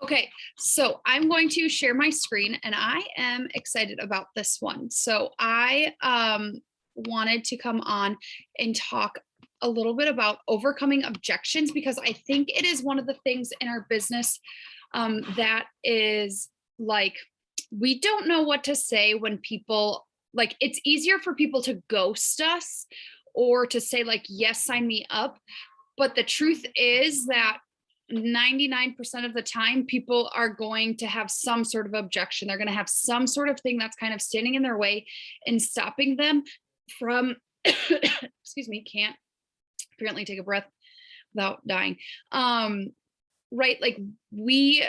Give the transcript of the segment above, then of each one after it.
Okay, so I'm going to share my screen and I am excited about this one. So I wanted to come on and talk a little bit about overcoming objections because I think it is one of the things in our business that is like, we don't know what to say when people like, it's easier for people to ghost us or to say like, yes, sign me up. But the truth is that 99% of the time, people are going to have some sort of objection. They're going to have some sort of thing that's kind of standing in their way and stopping them from, excuse me, can't apparently take a breath without dying. Right. Like we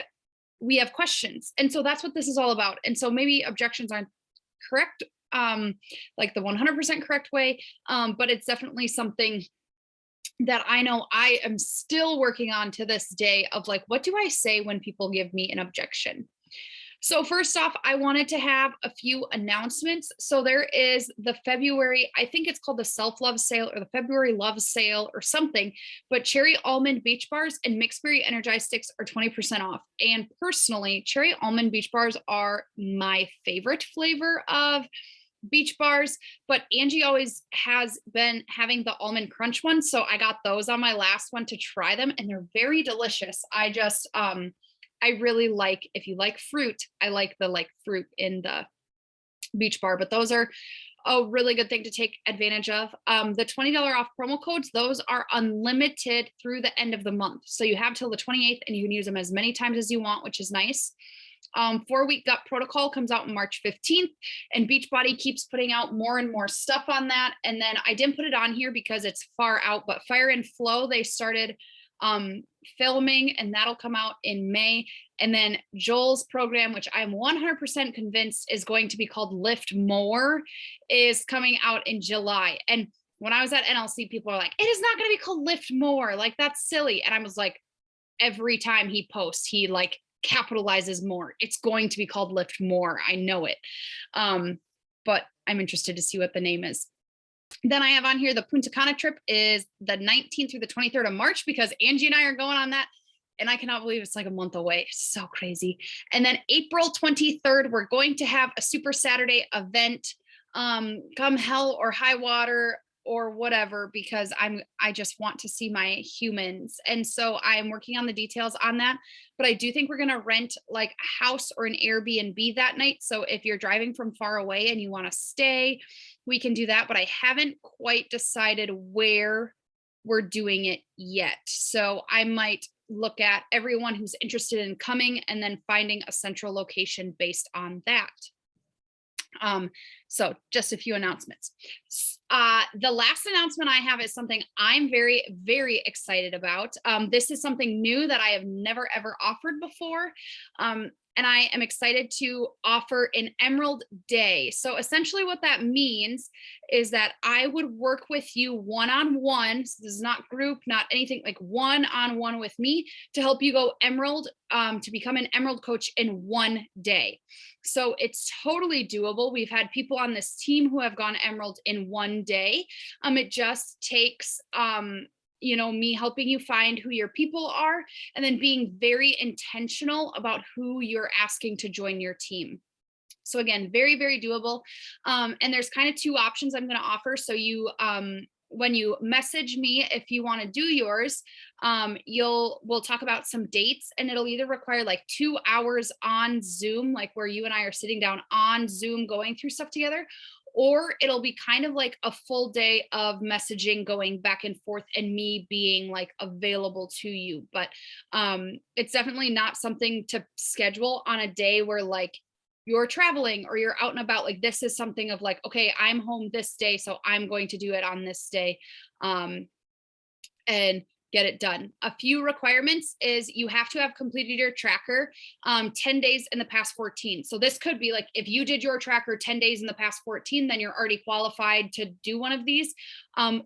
have questions. And so that's what this is all about. And so maybe objections aren't correct, like the 100% correct way. But it's definitely something that I know I am still working on to this day of like, what do I say when people give me an objection? So first off, I wanted to have a few announcements. So there is the February, I think it's called the self-love sale or the February love sale or something, but cherry almond beach bars and mixed berry energized sticks are 20% off. And personally, cherry almond beach bars are my favorite flavor of beach bars, but Angie always has been having the almond crunch ones. So I got those on my last one to try them and they're very delicious. I really like, if you like fruit, I like the fruit in the beach bar, but those are a really good thing to take advantage of. The $20 off promo codes, those are unlimited through the end of the month. So you have till the 28th and you can use them as many times as you want, which is nice. 4-week gut protocol comes out on March 15th and Beachbody keeps putting out more and more stuff on that. And then I didn't put it on here because it's far out, but Fire and Flow, they started filming and that'll come out in May. And then Joel's program, which I'm 100% convinced is going to be called Lift More, is coming out in July. And when I was at NLC, people are like, it is not going to be called Lift More. Like, that's silly. And I was like, every time he posts, he like capitalizes more. It's going to be called Lift More. I know it. But I'm interested to see what the name is. Then I have on here the Punta Cana trip is the 19th through the 23rd of March because Angie and I are going on that. And I cannot believe it's like a month away. It's so crazy. And then April 23rd, we're going to have a Super Saturday event. Come hell or high water or whatever, because I just want to see my humans. And so I'm working on the details on that, but I do think we're going to rent like a house or an Airbnb that night. So if you're driving from far away and you want to stay, we can do that, but I haven't quite decided where we're doing it yet. So I might look at everyone who's interested in coming and then finding a central location based on that. So just a few announcements. The last announcement I have is something I'm very, very excited about. This is something new that I have never, ever offered before. And I am excited to offer an Emerald Day. So essentially what that means is that I would work with you one-on-one. So this is not group, not anything, like one-on-one with me to help you go Emerald, to become an Emerald coach in one day. So it's totally doable. We've had people on this team who have gone Emerald in one day. It just takes, me helping you find who your people are and then being very intentional about who you're asking to join your team. So again, very, very doable. And there's kind of two options I'm going to offer. So you, when you message me, if you want to do yours, we'll talk about some dates and it'll either require like 2 hours on Zoom, like where you and I are sitting down on Zoom going through stuff together, or it'll be kind of like a full day of messaging going back and forth and me being like available to you. But it's definitely not something to schedule on a day where like you're traveling or you're out and about. Like, this is something of like, okay, I'm home this day, so I'm going to do it on this day, and get it done. A few requirements is you have to have completed your tracker 10 days in the past 14. So this could be like, if you did your tracker 10 days in the past 14, then you're already qualified to do one of these.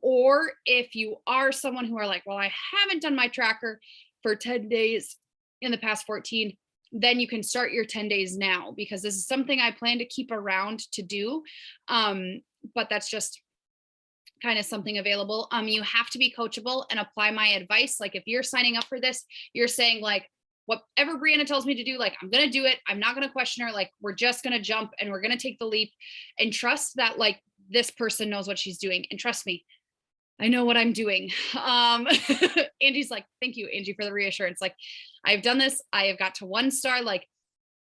Or if you are someone who are like, well, I haven't done my tracker for 10 days in the past 14, then you can start your 10 days now, because this is something I plan to keep around to do. But that's just kind of something available. You have to be coachable and apply my advice. Like, if you're signing up for this, you're saying like, whatever Brianna tells me to do, like, I'm going to do it. I'm not going to question her. Like, we're just going to jump and we're going to take the leap and trust that like this person knows what she's doing. And trust me, I know what I'm doing. Angie's like, thank you, Angie, for the reassurance. Like, I've done this. I have got to 1 star. Like,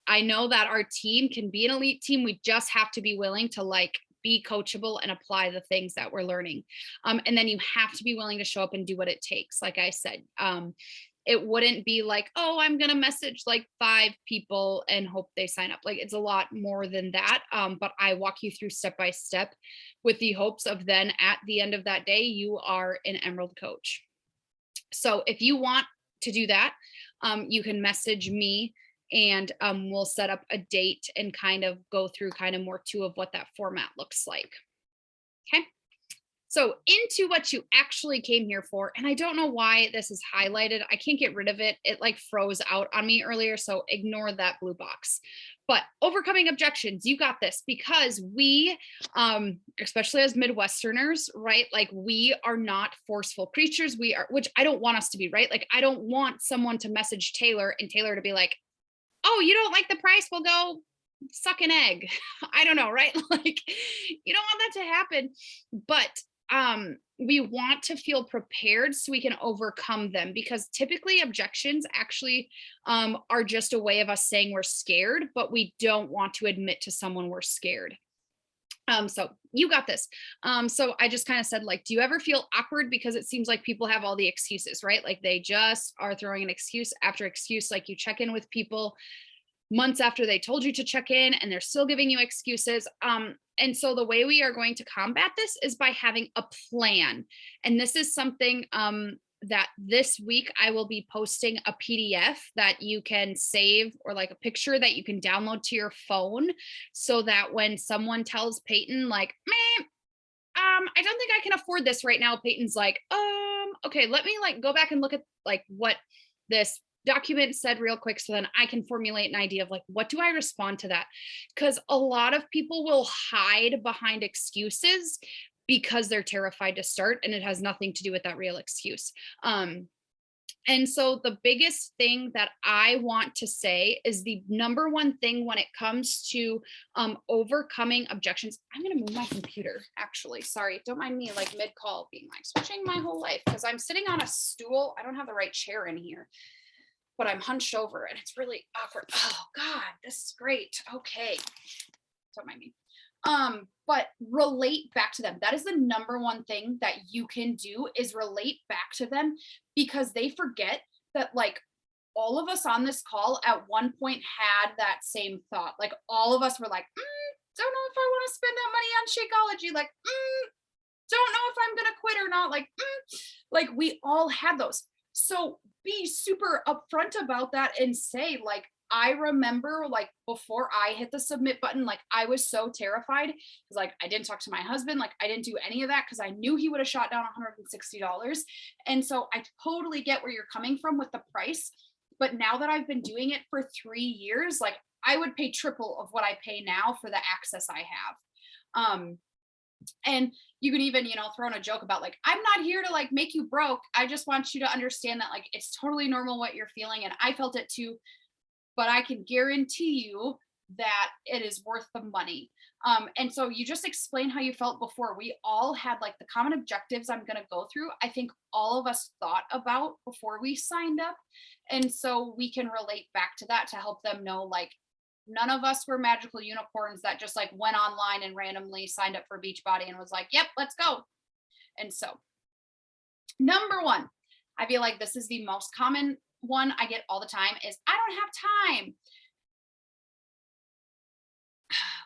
I know that our team can be an elite team. We just have to be willing to like be coachable and apply the things that we're learning. And then you have to be willing to show up and do what it takes. Like I said, it wouldn't be like, oh, I'm going to message like 5 people and hope they sign up. Like, it's a lot more than that. But I walk you through step by step with the hopes of then at the end of that day, you are an Emerald coach. So if you want to do that, you can message me and we'll set up a date and kind of go through kind of more too of what that format looks like. Okay. So into what you actually came here for. And I don't know why this is highlighted. I can't get rid of it. It like froze out on me earlier. So ignore that blue box. But overcoming objections, you got this, because we, especially as Midwesterners, right? Like, we are not forceful creatures. We are, which I don't want us to be, right? Like, I don't want someone to message Taylor and Taylor to be like, oh, you don't like the price? We'll go suck an egg. I don't know, right? Like, you don't want that to happen. But we want to feel prepared so we can overcome them, because typically objections actually are just a way of us saying we're scared, but we don't want to admit to someone we're scared. So you got this. So I just kind of said, like, do you ever feel awkward? Because it seems like people have all the excuses, right? Like, they just are throwing an excuse after excuse. Like, you check in with people months after they told you to check in and they're still giving you excuses. And so the way we are going to combat this is by having a plan. And this is something that this week I will be posting a PDF that you can save, or like a picture that you can download to your phone, so that when someone tells Peyton like, meh, I don't think I can afford this right now, Peyton's like, okay, let me like go back and look at like what this document said real quick, so then I can formulate an idea of like, what do I respond to that? Because a lot of people will hide behind excuses because they're terrified to start, and it has nothing to do with that real excuse. And so the biggest thing that I want to say is the number one thing when it comes to overcoming objections. I'm going to move my computer, actually. Sorry, don't mind me like mid-call being like switching my whole life, because I'm sitting on a stool. I don't have the right chair in here, but I'm hunched over and it's really awkward. Oh God, this is great. Okay. Don't mind me. But relate back to them. That is the number one thing that you can do, is relate back to them, because they forget that like all of us on this call at one point had that same thought. Like, all of us were like, don't know if I want to spend that money on Shakeology. Like, don't know if I'm going to quit or not. Like we all had those. So be super upfront about that and say, like, I remember like before I hit the submit button, like I was so terrified, because like I didn't talk to my husband, like I didn't do any of that because I knew he would have shot down $160. And so I totally get where you're coming from with the price. But now that I've been doing it for 3 years, like I would pay triple of what I pay now for the access I have. And you can even, throw in a joke about like, I'm not here to like make you broke. I just want you to understand that like, it's totally normal what you're feeling. And I felt it too, but I can guarantee you that it is worth the money. And so you just explain how you felt before. We all had like the common objectives I'm going to go through. I think all of us thought about before we signed up. And so we can relate back to that to help them know, like, none of us were magical unicorns that just like went online and randomly signed up for Beachbody and was like, yep, let's go. And so number one, I feel like this is the most common one I get all the time, is I don't have time.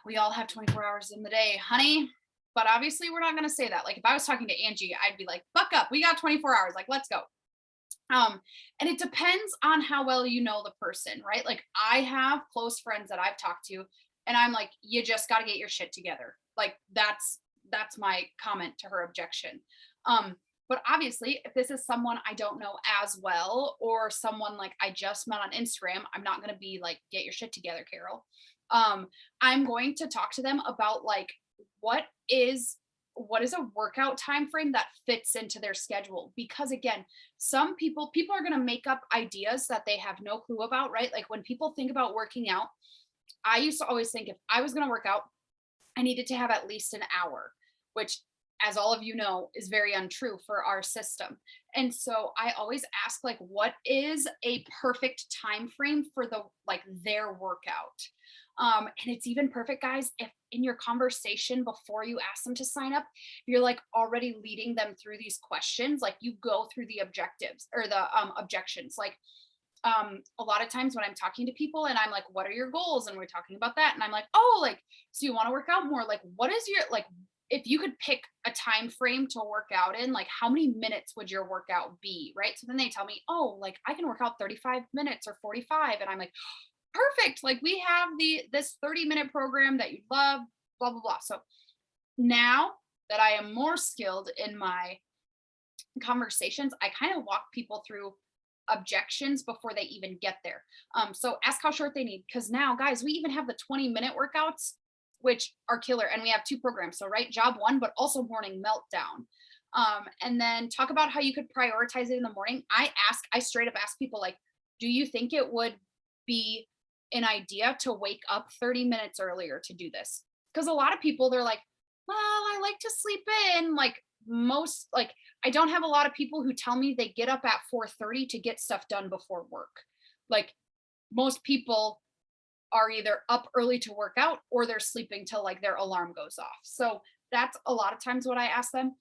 We all have 24 hours in the day, honey. But obviously we're not going to say that. Like, if I was talking to Angie, I'd be like, buck up, we got 24 hours. Like, let's go. And it depends on how well you know the person, right? Like, I have close friends that I've talked to, and I'm like, you just got to get your shit together. Like, that's my comment to her objection. But obviously, if this is someone I don't know as well, or someone like I just met on Instagram, I'm not going to be like, get your shit together, Carol. I'm going to talk to them about like, what is what is a workout time frame that fits into their schedule? Because again, some people are going to make up ideas that they have no clue about, right? Like when people think about working out, I used to always think if I was going to work out, I needed to have at least an hour, which, as all of you know, is very untrue for our system. And so I always ask, like, what is a perfect time frame for their workout? And it's even perfect, guys, if in your conversation before you ask them to sign up, you're like already leading them through these questions. Like you go through the objectives or the objections. Like a lot of times when I'm talking to people and I'm like, what are your goals? And we're talking about that. And I'm like, oh, like, so you want to work out more? Like, what is your, like, if you could pick a time frame to work out in, like, how many minutes would your workout be? Right. So then they tell me, oh, like, I can work out 35 minutes or 45. And I'm like, perfect. Like, we have this 30-minute program that you love, blah, blah, blah. So now that I am more skilled in my conversations, I kind of walk people through objections before they even get there. So ask how short they need. Because now, guys, we even have the 20-minute workouts, which are killer. And we have two programs. So, right, job one, but also morning meltdown. And then talk about how you could prioritize it in the morning. I straight up ask people, like, do you think it would be an idea to wake up 30 minutes earlier to do this? Because a lot of people, they're like, well, I like to sleep in. Like I don't have a lot of people who tell me they get up at 4:30 to get stuff done before work. Like most people are either up early to work out or they're sleeping till like their alarm goes off. So that's a lot of times what I ask them.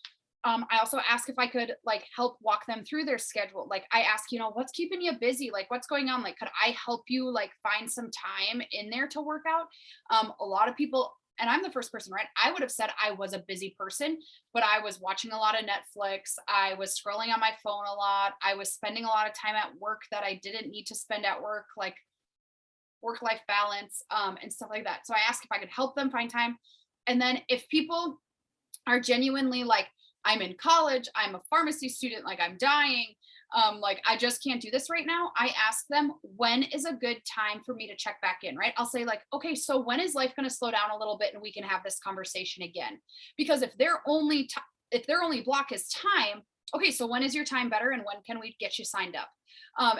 I also ask if I could like help walk them through their schedule. Like I ask, what's keeping you busy? Like what's going on? Like, could I help you like find some time in there to work out? A lot of people, and I'm the first person, right? I would have said I was a busy person, but I was watching a lot of Netflix. I was scrolling on my phone a lot. I was spending a lot of time at work that I didn't need to spend at work, like work-life balance, and stuff like that. So I asked if I could help them find time. And then if people are genuinely like, I'm in college, I'm a pharmacy student, like I'm dying, like I just can't do this right now, I ask them, when is a good time for me to check back in, right? I'll say like, okay, so when is life going to slow down a little bit and we can have this conversation again? Because if their only block is time, okay, so when is your time better and when can we get you signed up?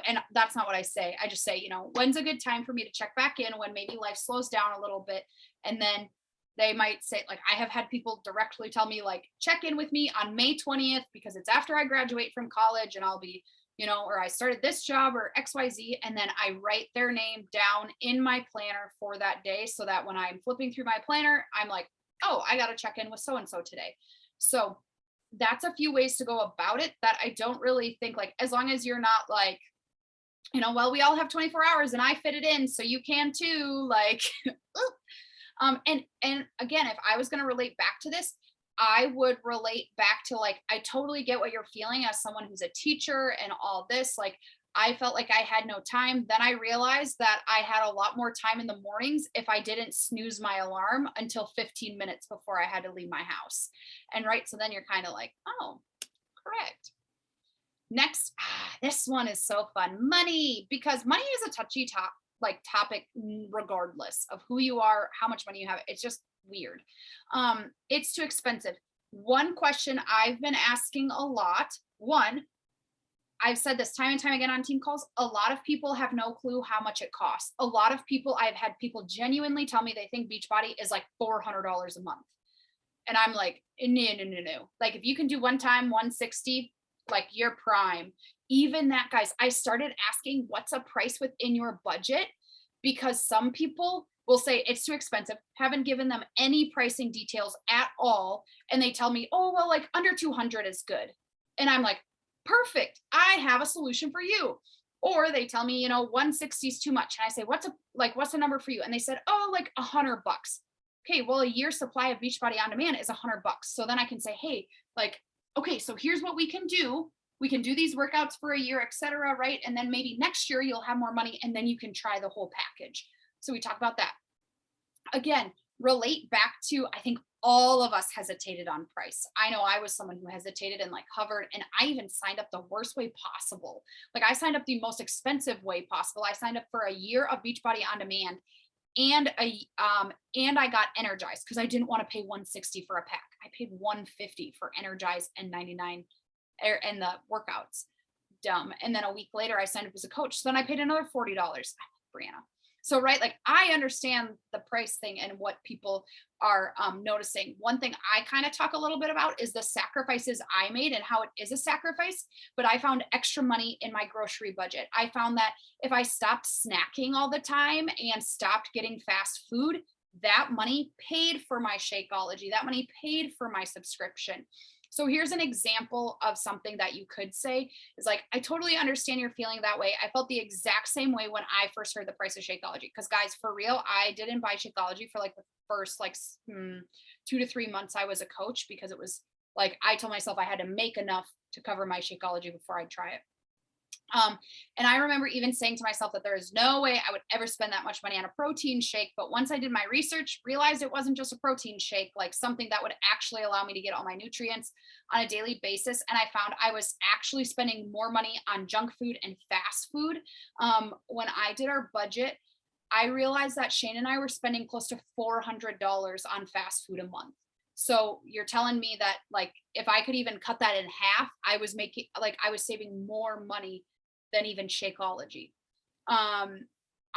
And that's not what I say. I just say, when's a good time for me to check back in, when maybe life slows down a little bit. And then they might say, like, I have had people directly tell me, like, check in with me on May 20th because it's after I graduate from college and I'll be, or I started this job or XYZ. And then I write their name down in my planner for that day so that when I'm flipping through my planner, I'm like, oh, I got to check in with so-and-so today. So that's a few ways to go about it that I don't really think, like, as long as you're not like, well, we all have 24 hours and I fit it in, so you can too. Like, and again, if I was going to relate back to this, I would relate back to like, I totally get what you're feeling as someone who's a teacher and all this. Like, I felt like I had no time. Then I realized that I had a lot more time in the mornings if I didn't snooze my alarm until 15 minutes before I had to leave my house. And right. So then you're kind of like, oh, correct. Next, this one is so fun. Money, because money is a touchy topic regardless of who you are, how much money you have. It's just weird. It's too expensive. One question I've been asking a lot, I've said this time and time again on team calls, a lot of people have no clue how much it costs. A lot of people, I've had people genuinely tell me they think Beachbody is like $400 a month. And I'm like, no. Like if you can do one time 160, like you're prime. Even that, guys, I started asking what's a price within your budget, because some people will say it's too expensive, haven't given them any pricing details at all. And they tell me, oh, well, like under 200 is good. And I'm like, perfect. I have a solution for you. Or they tell me, 160 is too much. And I say, what's the number for you? And they said, oh, like $100. Okay, well, a year's supply of Beachbody On Demand is $100. So then I can say, hey, like, okay, so here's what we can do. We can do these workouts for a year, et cetera, right? And then maybe next year you'll have more money and then you can try the whole package. So we talk about that. Again, relate back to, I think all of us hesitated on price. I know I was someone who hesitated and like hovered, and I even signed up the worst way possible. Like I signed up the most expensive way possible. I signed up for a year of Beachbody On Demand and I got energized because I didn't want to pay 160 for a pack. I paid 150 for Energize and 99 and the workouts. Dumb. And then a week later I signed up as a coach. So then I paid another $40. Brianna. So, right, like I understand the price thing and what people are noticing. One thing I kind of talk a little bit about is the sacrifices I made and how it is a sacrifice, but I found extra money in my grocery budget. I found that if I stopped snacking all the time and stopped getting fast food, that money paid for my Shakeology. That money paid for my subscription. So here's an example of something that you could say is like, I totally understand you're feeling that way. I felt the exact same way when I first heard the price of Shakeology. Because guys, for real, I didn't buy Shakeology for like the first 2 to 3 months I was a coach, because it was like, I told myself I had to make enough to cover my Shakeology before I'd try it. And I remember even saying to myself that there is no way I would ever spend that much money on a protein shake. But once I did my research, realized it wasn't just a protein shake, like something that would actually allow me to get all my nutrients on a daily basis. And I found I was actually spending more money on junk food and fast food. When I did our budget, I realized that Shane and I were spending close to $400 on fast food a month. So you're telling me that like if I could even cut that in half, I was saving more money than even Shakeology.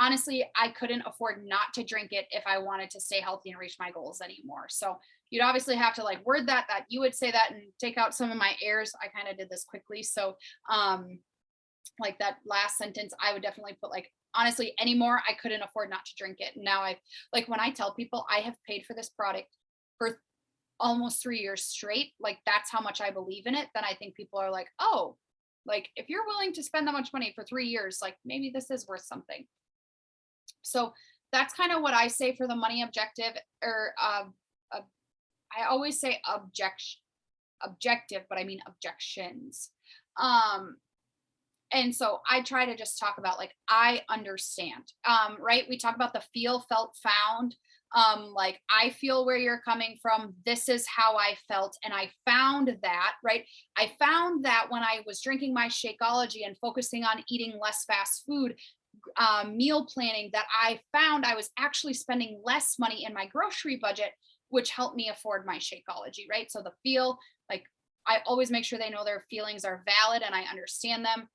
Honestly, I couldn't afford not to drink it if I wanted to stay healthy and reach my goals anymore. So you'd obviously have to like word that you would say that and take out some of my errors. I kind of did this quickly. So like that last sentence, I would definitely put like, honestly, anymore, I couldn't afford not to drink it. And now like when I tell people I have paid for this product for almost 3 years straight, like that's how much I believe in it, then I think people are like, oh, like if you're willing to spend that much money for 3 years, like maybe this is worth something. So that's kind of what I say for the money objective, or I always say objective, but I mean objections. And so I try to just talk about like, I understand, right? We talk about the feel, felt, found. Like I feel where you're coming from. This is how I felt. And I found that, right? I found that when I was drinking my Shakeology and focusing on eating less fast food, meal planning, that I found I was actually spending less money in my grocery budget, which helped me afford my Shakeology, right? So the feel, like I always make sure they know their feelings are valid and I understand them.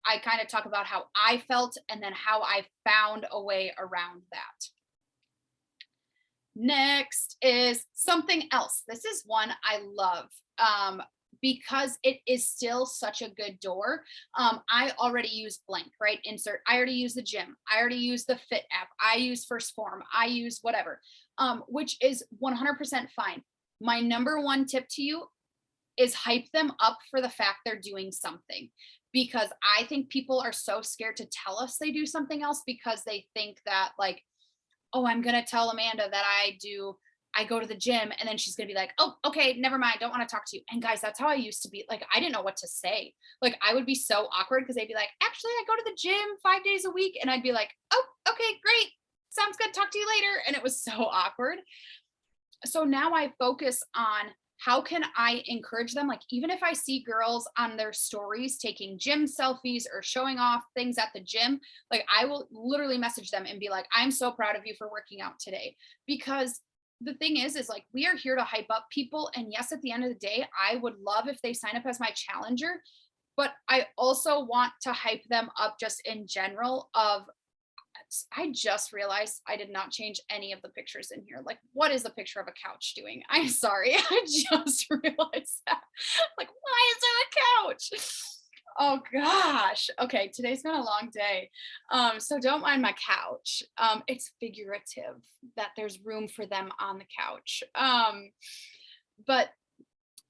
I kind of talk about how I felt and then how I found a way around that. Next is something else. This is one I love because it is still such a good door. I already use blank, right? Insert. I already use the gym. I already use the Fit app. I use First Form. I use whatever, which is 100% fine. My number one tip to you is hype them up for the fact they're doing something, because I think people are so scared to tell us they do something else because they think that like, oh, I'm going to tell Amanda that I go to the gym, and then she's going to be like, oh, okay, never mind. Don't want to talk to you. And guys, that's how I used to be. Like, I didn't know what to say. Like, I would be so awkward because they'd be like, actually, I go to the gym 5 days a week. And I'd be like, oh, okay, great. Sounds good. Talk to you later. And it was so awkward. So now I focus on how can I encourage them? Like, even if I see girls on their stories taking gym selfies or showing off things at the gym, like I will literally message them and be like, I'm so proud of you for working out today. Because the thing is like, we are here to hype up people. And yes, at the end of the day, I would love if they sign up as my challenger, but I also want to hype them up just in general of, I just realized I did not change any of the pictures in here. Like, what is the picture of a couch doing? I'm sorry. I just realized that. Like, why is there a couch? Oh gosh. Okay, today's been a long day. So don't mind my couch. It's figurative that there's room for them on the couch. But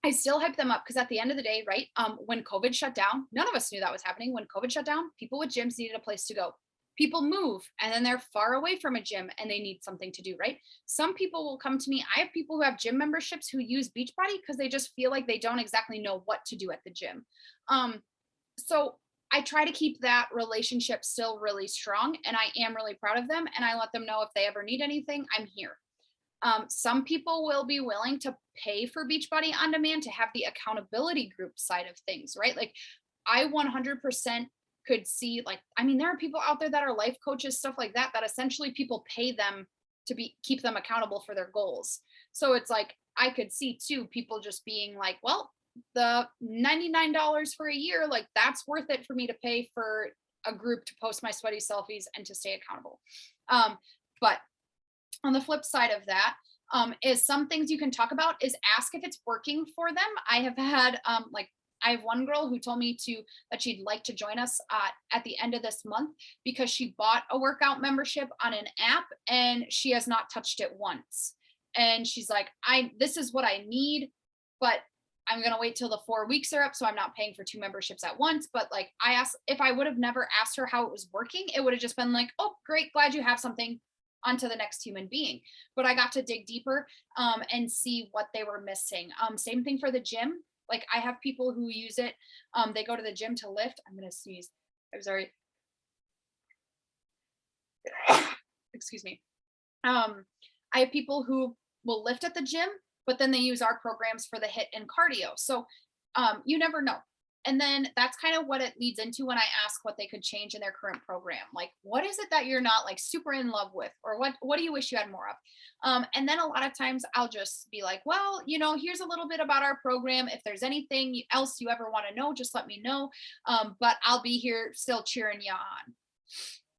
I still hype them up because at the end of the day, right? When COVID shut down, none of us knew that was happening. When COVID shut down, people with gyms needed a place to go. People move and then they're far away from a gym and they need something to do, right? Some people will come to me. I have people who have gym memberships who use Beachbody because they just feel like they don't exactly know what to do at the gym. So I try to keep that relationship still really strong, and I am really proud of them. And I let them know if they ever need anything, I'm here. Some people will be willing to pay for Beachbody on demand to have the accountability group side of things, right? Like I 100% could see, like, I mean, there are people out there that are life coaches, stuff like that, that essentially people pay them to keep them accountable for their goals. So it's like, I could see too people just being like, well, the $99 for a year, like that's worth it for me to pay for a group to post my sweaty selfies and to stay accountable. But on the flip side of that, is some things you can talk about is ask if it's working for them. I have had like I have one girl who told me to that she'd like to join us at the end of this month because she bought a workout membership on an app and she has not touched it once. And she's like, this is what I need, but I'm gonna wait till the 4 weeks are up, so I'm not paying for two memberships at once. But like I asked, if I would have never asked her how it was working, it would have just been like, oh, great, glad you have something. On to the next human being. But I got to dig deeper and see what they were missing. Same thing for the gym. Like I have people who use it. They go to the gym to lift. I'm gonna sneeze. I'm sorry. Excuse me. I have people who will lift at the gym, but then they use our programs for the HIIT and cardio. So you never know. And then that's kind of what it leads into when I ask what they could change in their current program. Like, what is it that you're not like super in love with, or what do you wish you had more of? And then a lot of times I'll just be like, well, here's a little bit about our program. If there's anything else you ever want to know, just let me know. But I'll be here still cheering you on.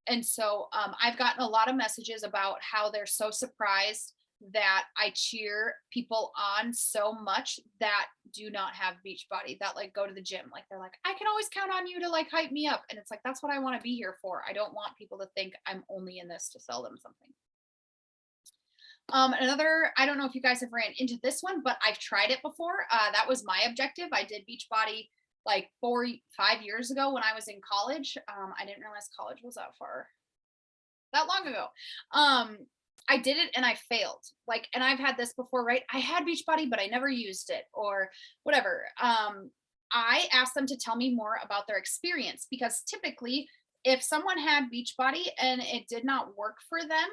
And so I've gotten a lot of messages about how they're so surprised that I cheer people on so much that do not have Beachbody, that like go to the gym. Like they're like, I can always count on you to like hype me up. And it's like, that's what I want to be here for. I don't want people to think I'm only in this to sell them something. I don't know if you guys have ran into this one, but I've tried it before. That was my objective. I did Beachbody like 5 years ago when I was in college. I didn't realize college was that long ago. I did it and I failed. Like, and I've had this before, right? I had Beachbody, but I never used it or whatever. I asked them to tell me more about their experience because typically, if someone had Beachbody and it did not work for them,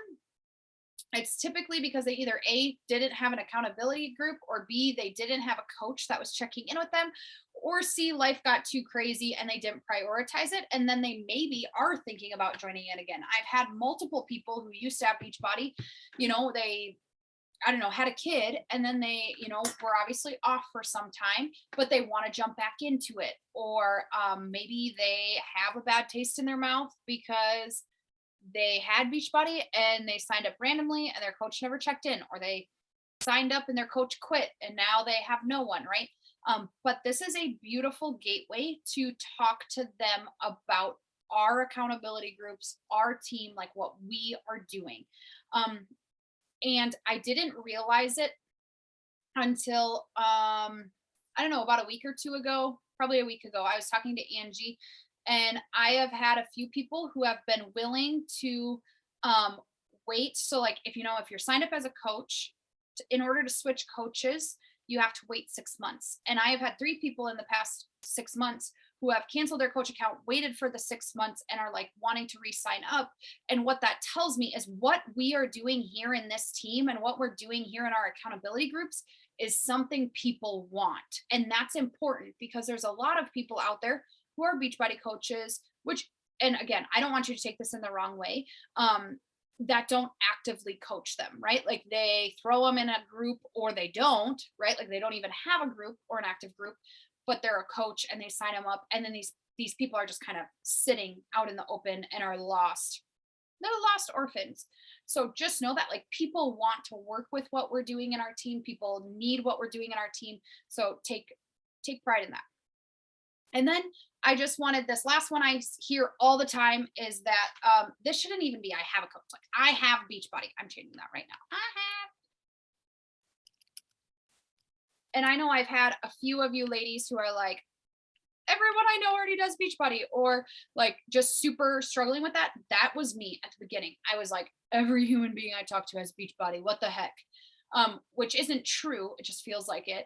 it's typically because they either A, didn't have an accountability group, or B, they didn't have a coach that was checking in with them, or C, life got too crazy and they didn't prioritize it. And then they maybe are thinking about joining in again. I've had multiple people who used to have Beachbody, they, I don't know, had a kid and then they, were obviously off for some time, but they want to jump back into it. Or maybe they have a bad taste in their mouth because they had Beachbody and they signed up randomly and their coach never checked in, or they signed up and their coach quit and now they have no one, right? But this is a beautiful gateway to talk to them about our accountability groups, our team, like what we are doing. And I didn't realize it until, I don't know, about a week or two ago, probably a week ago. I was talking to Angie, and I have had a few people who have been willing to wait. So like, if you're signed up as a coach, in order to switch coaches, you have to wait 6 months. And I have had 3 people in the past 6 months who have canceled their coach account, waited for the 6 months, and are like wanting to re-sign up. And what that tells me is what we are doing here in this team and what we're doing here in our accountability groups is something people want. And that's important because there's a lot of people out there who are Beachbody coaches, and again, I don't want you to take this in the wrong way, that don't actively coach them, right? Like they throw them in a group or they don't, right? Like they don't even have a group or an active group, but they're a coach and they sign them up. And then these people are just kind of sitting out in the open and are lost. They're lost orphans. So just know that like people want to work with what we're doing in our team. People need what we're doing in our team. So take pride in that. And then I just wanted this last one I hear all the time is that this shouldn't even be I have a coach. Like I have Beachbody. I'm changing that right now. I have. And I know I've had a few of you ladies who are like, everyone I know already does Beachbody, or like just super struggling with that. That was me at the beginning. I was like, every human being I talk to has Beachbody. What the heck? Which isn't true. It just feels like it.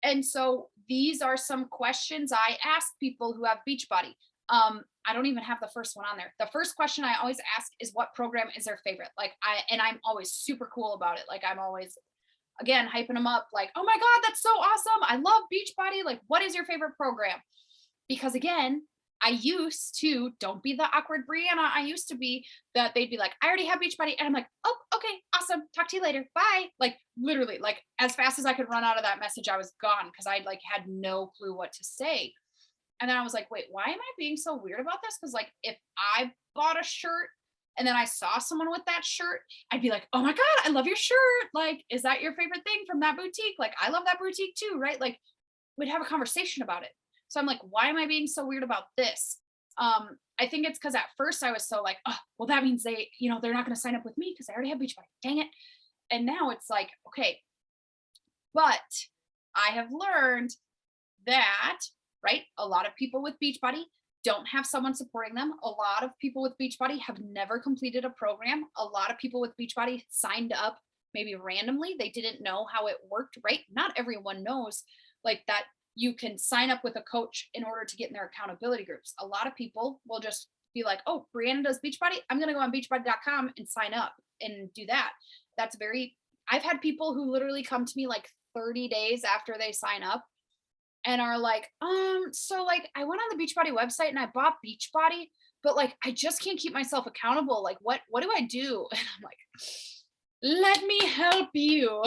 And so these are some questions I ask people who have Beachbody. I don't even have the first one on there. The first question I always ask is what program is their favorite? Like I'm always super cool about it. Like I'm always, again, hyping them up like, oh my God, that's so awesome. I love Beachbody. Like, what is your favorite program? Because again, I used to, don't be the awkward Brianna. I used to be that they'd be like, I already have Beachbody. And I'm like, oh, okay, awesome. Talk to you later. Bye. Like literally, like as fast as I could run out of that message, I was gone because I like had no clue what to say. And then I was like, wait, why am I being so weird about this? Because like if I bought a shirt and then I saw someone with that shirt, I'd be like, oh my God, I love your shirt. Like, is that your favorite thing from that boutique? Like, I love that boutique too, right? Like, we'd have a conversation about it. So I'm like, why am I being so weird about this? I think it's because at first I was so like, oh, well, that means they, they're not going to sign up with me because I already have Beachbody. Dang it. And now it's like, okay, but I have learned that, right? A lot of people with Beachbody don't have someone supporting them. A lot of people with Beachbody have never completed a program. A lot of people with Beachbody signed up maybe randomly. They didn't know how it worked, right? Not everyone knows like that you can sign up with a coach in order to get in their accountability groups. A lot of people will just be like, oh, Brianna does Beachbody. I'm going to go on beachbody.com and sign up and do that. That's I've had people who literally come to me like 30 days after they sign up and are like, so like I went on the Beachbody website and I bought Beachbody, but like I just can't keep myself accountable. Like what do I do? And I'm like, let me help you.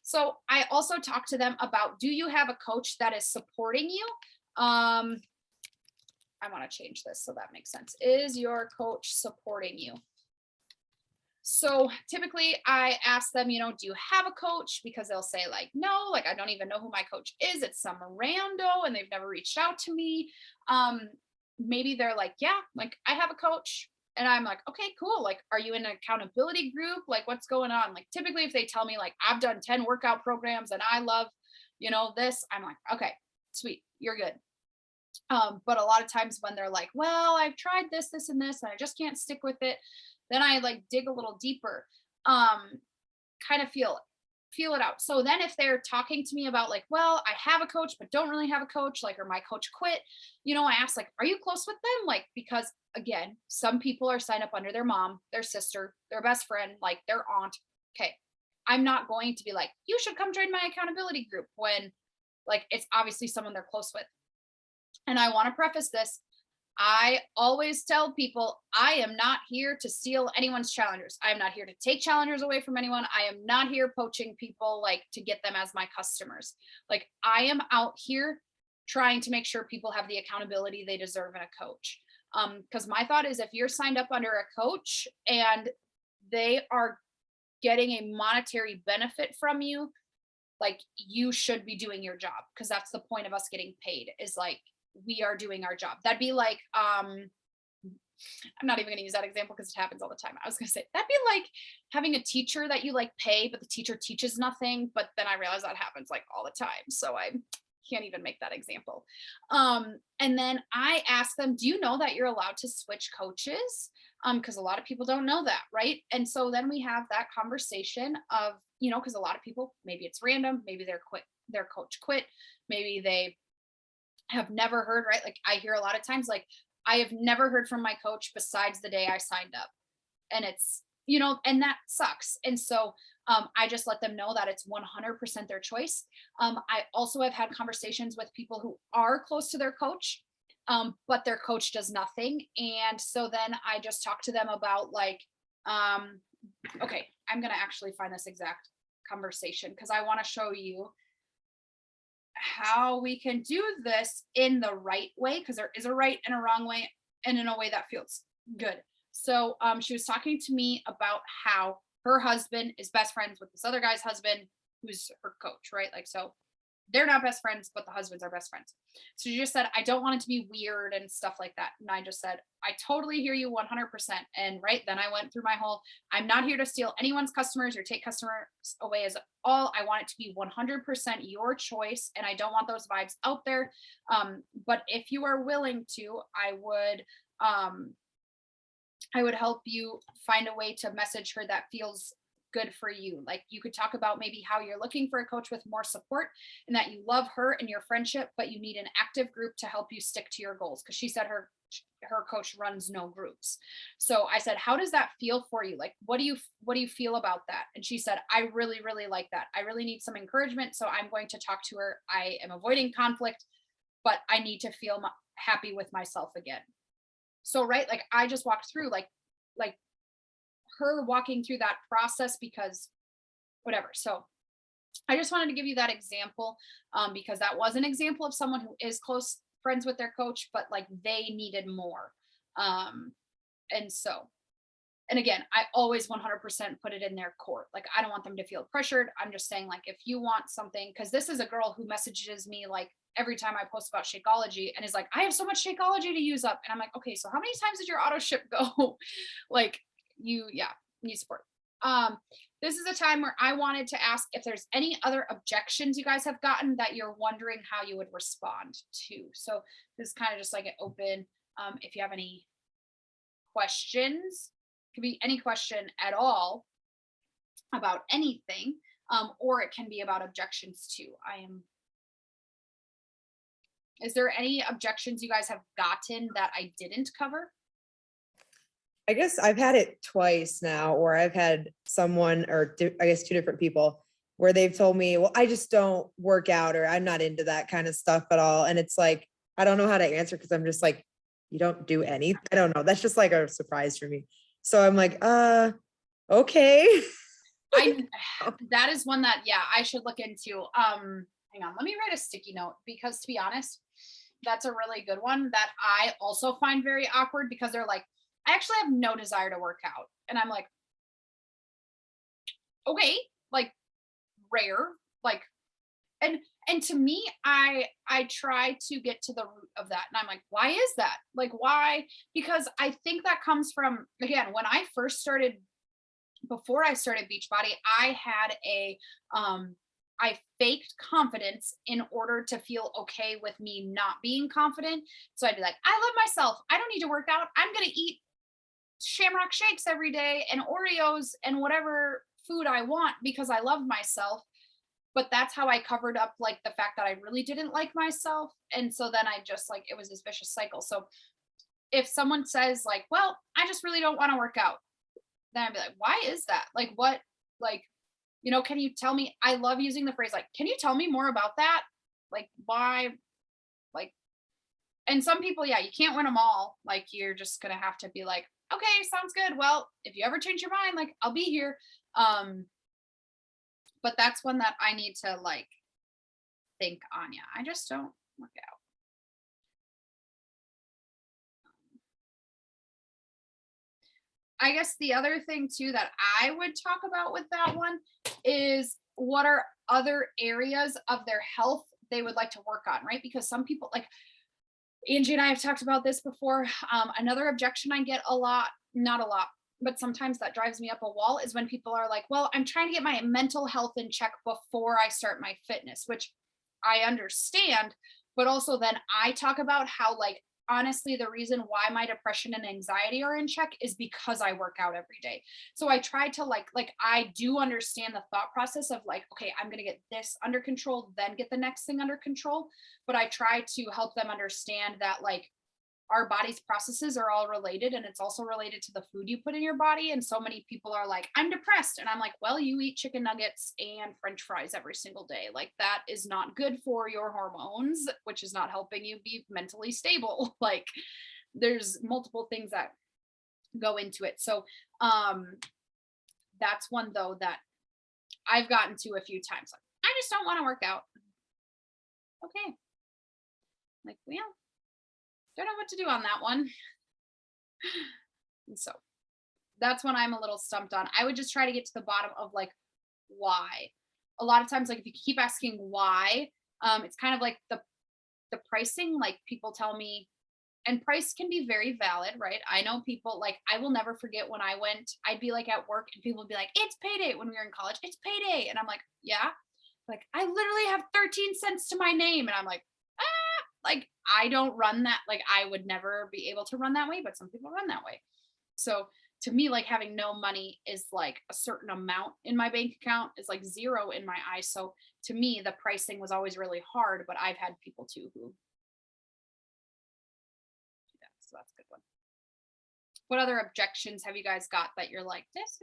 So I also talk to them about, do you have a coach that is supporting you? I want to change this so that makes sense. Is your coach supporting you? So typically I ask them, do you have a coach? Because they'll say like, no, like I don't even know who my coach is. It's some rando and they've never reached out to me. Maybe they're like, yeah, like I have a coach. And I'm like, okay, cool. Like, are you in an accountability group? Like, what's going on? Like, typically, if they tell me, like, I've done 10 workout programs and I love, this, I'm like, okay, sweet, you're good. But a lot of times when they're like, well, I've tried this, this, and this, and I just can't stick with it, then I like dig a little deeper, kind of feel it out. So then if they're talking to me about like, well, I have a coach, but don't really have a coach, like, or my coach quit, I ask like, are you close with them? Like, because again, some people are signed up under their mom, their sister, their best friend, like their aunt. Okay. I'm not going to be like, you should come join my accountability group when like, it's obviously someone they're close with. And I want to preface this. I always tell people I am not here to steal anyone's challengers. I am not here to take challengers away from anyone. I am not here poaching people like to get them as my customers. Like I am out here trying to make sure people have the accountability they deserve in a coach. Because my thought is if you're signed up under a coach and they are getting a monetary benefit from you, like you should be doing your job because that's the point of us getting paid is like we are doing our job. That'd be like, I'm not even going to use that example because it happens all the time. I was going to say that'd be like having a teacher that you like pay, but the teacher teaches nothing. But then I realize that happens like all the time. So I can't even make that example. And then I ask them, do you know that you're allowed to switch coaches? Because a lot of people don't know that, right? And so then we have that conversation of, because a lot of people, maybe it's random, maybe their coach quit, maybe they have never heard, right? Like I hear a lot of times, like I have never heard from my coach besides the day I signed up. And it's, and that sucks. And so I just let them know that it's 100% their choice. I also have had conversations with people who are close to their coach, but their coach does nothing. And so then I just talk to them about like, okay, I'm going to actually find this exact conversation because I want to show you how we can do this in the right way, because there is a right and a wrong way and in a way that feels good. So she was talking to me about how her husband is best friends with this other guy's husband, who's her coach, right? Like, so they're not best friends, but the husbands are best friends. So she just said, I don't want it to be weird and stuff like that. And I just said, I totally hear you 100%. And right then I went through my whole, I'm not here to steal anyone's customers or take customers away as all. I want it to be 100% your choice. And I don't want those vibes out there. But if you are willing to, I would help you find a way to message her that feels good for you. Like you could talk about maybe how you're looking for a coach with more support and that you love her and your friendship, but you need an active group to help you stick to your goals. Cause she said her coach runs no groups. So I said, how does that feel for you? Like, what do you feel about that? And she said, I really, really like that. I really need some encouragement. So I'm going to talk to her. I am avoiding conflict. but I need to feel happy with myself again. So, right, like I just walked through like her walking through that process because whatever. So I just wanted to give you that example, because that was an example of someone who is close friends with their coach, but like they needed more. Um, and so, and again, I always 100% put it in their court. Like, I don't want them to feel pressured. I'm just saying, like, if you want something, because this is a girl who messages me like every time I post about Shakeology and is like, I have so much Shakeology to use up. And I'm like, okay, so how many times did your auto ship go? Like, yeah, you support. Um, this is a time where I wanted to ask if there's any other objections you guys have gotten that you're wondering how you would respond to. So this is kind of just like an open, if you have any questions, it could be any question at all about anything, or it can be about objections too. Is there any objections you guys have gotten that I didn't cover? I guess I've had it twice now, or I've had someone, or I guess two different people, where they've told me, well, I just don't work out, or I'm not into that kind of stuff at all. And it's like, I don't know how to answer, because I'm just like, you don't do anything. I don't know. That's just like a surprise for me. So I'm like, okay. That is one that, yeah, I should look into. Hang on, let me write a sticky note, because to be honest, that's a really good one that I also find very awkward, because they're like, I actually have no desire to work out. And I'm like, okay, like rare, like, and to me, I try to get to the root of that. And I'm like, why is that? Like, why? Because I think that comes from, again, when I first started, before I started Beachbody, I had I faked confidence in order to feel okay with me not being confident. So I'd be like, I love myself. I don't need to work out. I'm going to eat shamrock shakes every day and Oreos and whatever food I want because I love myself. But that's how I covered up like the fact that I really didn't like myself. And so then I just like, it was this vicious cycle. So if someone says like, well, I just really don't want to work out, then I'd be like, why is that? Like, what, like, can you tell me? I love using the phrase like, can you tell me more about that? Like, why? Like, and some people, yeah, you can't win them all. Like, you're just gonna have to be like, okay, sounds good. Well, if you ever change your mind, like, I'll be here. But that's one that I need to like think on. Yeah, I just don't work out. I guess the other thing too that I would talk about with that one is what are other areas of their health they would like to work on, right? Because some people, like Angie and I have talked about this before. Another objection I get a lot, not a lot, but sometimes that drives me up a wall, is when people are like, well, I'm trying to get my mental health in check before I start my fitness, which I understand. But also then I talk about how, like, honestly, the reason why my depression and anxiety are in check is because I work out every day. So I try to like I do understand the thought process of like, okay, I'm going to get this under control, then get the next thing under control. But I try to help them understand that like our body's processes are all related, and it's also related to the food you put in your body. And so many people are like, I'm depressed, and I'm like, well, you eat chicken nuggets and french fries every single day. Like, that is not good for your hormones, which is not helping you be mentally stable. Like, there's multiple things that go into it. So that's one though that I've gotten to a few times, like, I just don't want to work out. Okay, like, well, don't know what to do on that one. And so that's when I'm a little stumped on. I would just try to get to the bottom of like why. A lot of times, like if you keep asking why, it's kind of like the pricing. Like, people tell me, and price can be very valid, right? I know people, like, I will never forget when I'd be like at work and people would be like, it's payday. When we were in college, it's payday. And I'm like, yeah. Like, I literally have 13 cents to my name. And I'm like, like, I don't run that. Like, I would never be able to run that way, but some people run that way. So to me, like, having no money is like a certain amount in my bank account is like zero in my eyes. So to me, the pricing was always really hard, but I've had people too who, yeah, so that's a good one. What other objections have you guys got that you're like, this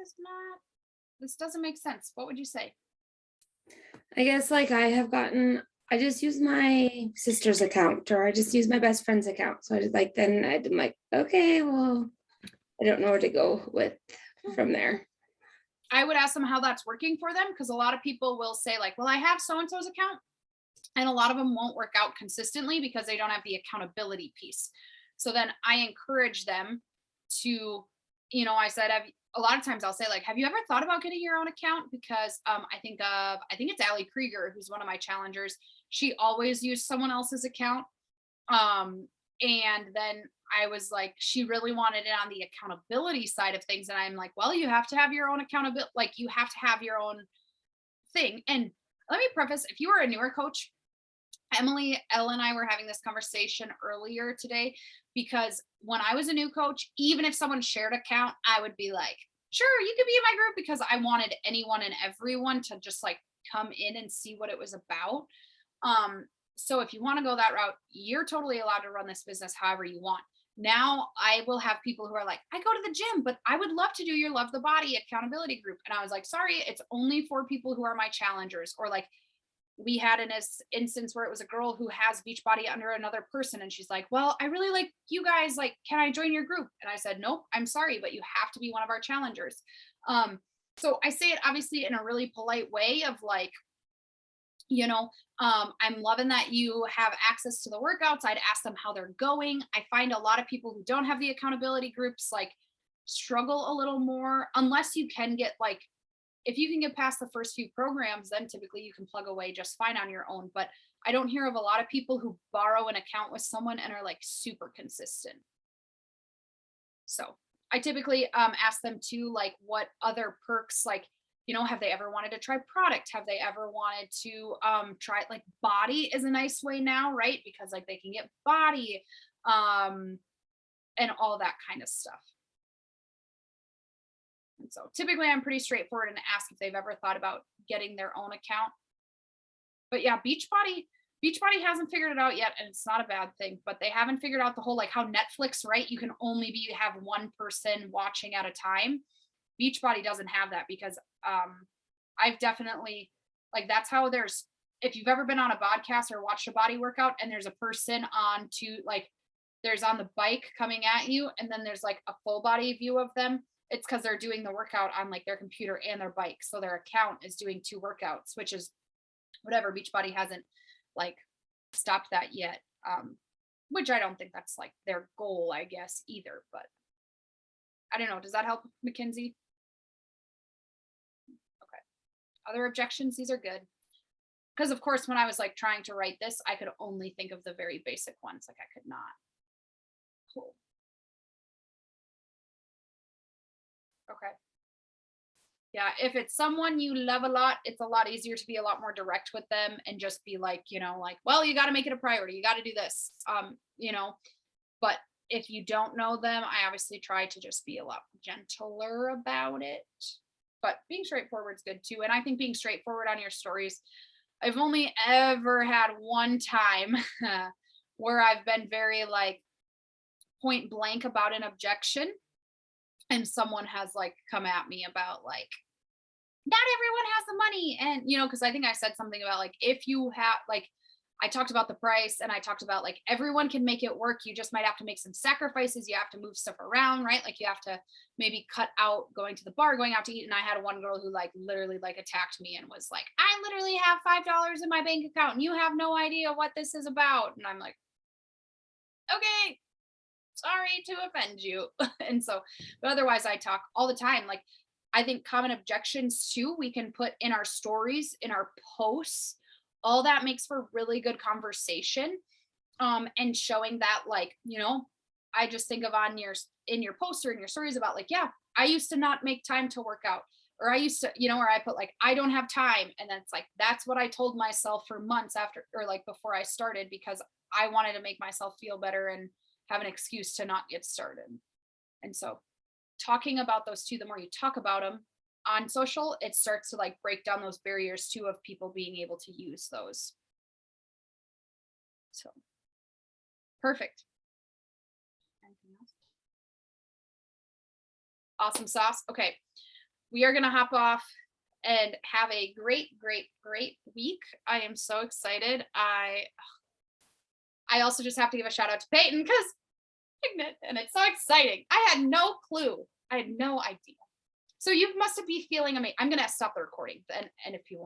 doesn't make sense? What would you say? I guess like I have gotten I just use my sister's account, or I just use my best friend's account. So I just like, then I'm like, okay, well, I don't know where to go with from there. I would ask them how that's working for them, because a lot of people will say like, well, I have so-and-so's account, and a lot of them won't work out consistently because they don't have the accountability piece. So then I encourage them to, I said, a lot of times I'll say like, have you ever thought about getting your own account? Because I think it's Allie Krieger, who's one of my challengers. She always used someone else's account. And then I was like, she really wanted it on the accountability side of things. And I'm like, well, you have to have your own accountability. Like you have to have your own thing. And let me preface, if you are a newer coach, Ella and I were having this conversation earlier today, because when I was a new coach, even if someone shared account, I would be like, sure, you could be in my group, because I wanted anyone and everyone to just like come in and see what it was about. So if you want to go that route, you're totally allowed to run this business however you want. Now I will have people who are like, I go to the gym, but I would love to do your Love the Body accountability group. And I was like, sorry, it's only for people who are my challengers. Or like, we had an instance where it was a girl who has Beachbody under another person, and she's like, well, I really like you guys, like, can I join your group? And I said, nope, I'm sorry, but you have to be one of our challengers. So I say it obviously in a really polite way of like, I'm loving that you have access to the workouts. I'd ask them how they're going. I find a lot of people who don't have the accountability groups like struggle a little more, unless you can get like, if you can get past the first few programs, then typically you can plug away just fine on your own. But I don't hear of a lot of people who borrow an account with someone and are like super consistent. So I typically ask them to like, what other perks, like, have they ever wanted to try product? Have they ever wanted to try, like, body is a nice way now, right? Because like they can get body and all that kind of stuff. And so typically I'm pretty straightforward and ask if they've ever thought about getting their own account. But yeah, Beachbody hasn't figured it out yet, and it's not a bad thing, but they haven't figured out the whole, like how Netflix, right? You can only have one person watching at a time. Beachbody doesn't have that, because I've definitely, like, that's how if you've ever been on a podcast or watched a body workout and there's a person there's on the bike coming at you, and then there's like a full body view of them. It's because they're doing the workout on like their computer and their bike. So their account is doing two workouts, which is whatever. Beachbody hasn't like stopped that yet. Which I don't think that's like their goal, I guess, either, but I don't know. Does that help, Mackenzie? Okay. Other objections? These are good. Because of course, when I was like trying to write this, I could only think of the very basic ones. Like I could not. Cool. Okay. Yeah, if it's someone you love a lot, it's a lot easier to be a lot more direct with them and just be like, like, well, you got to make it a priority. You got to do this. But if you don't know them, I obviously try to just be a lot gentler about it. But being straightforward is good too. And I think being straightforward on your stories, I've only ever had one time where I've been very like point blank about an objection. And someone has like come at me about like, not everyone has the money. And, because I think I said something about like, if you have like, I talked about the price, and I talked about like, everyone can make it work. You just might have to make some sacrifices. You have to move stuff around, right? Like you have to maybe cut out going to the bar, going out to eat. And I had one girl who like literally like attacked me and was like, I literally have $5 in my bank account and you have no idea what this is about. And I'm like, okay, sorry to offend you. And so, but otherwise I talk all the time. Like, I think common objections too, we can put in our stories, in our posts, all that makes for really good conversation. And showing that like, I just think of in your post or in your stories about like, yeah, I used to not make time to work out, or I used to, or I put like, I don't have time. And then it's like, that's what I told myself for months after, or like before I started, because I wanted to make myself feel better and have an excuse to not get started. And so talking about those two, the more you talk about them on social, it starts to like break down those barriers too of people being able to use those. So perfect. Anything else? Awesome sauce. Okay. We are going to hop off and have a great, great, great week. I am so excited. I also just have to give a shout out to Peyton because pregnant and it's so exciting. I had no clue. I had no idea. So you must be feeling amazing. I'm gonna stop the recording and if you want.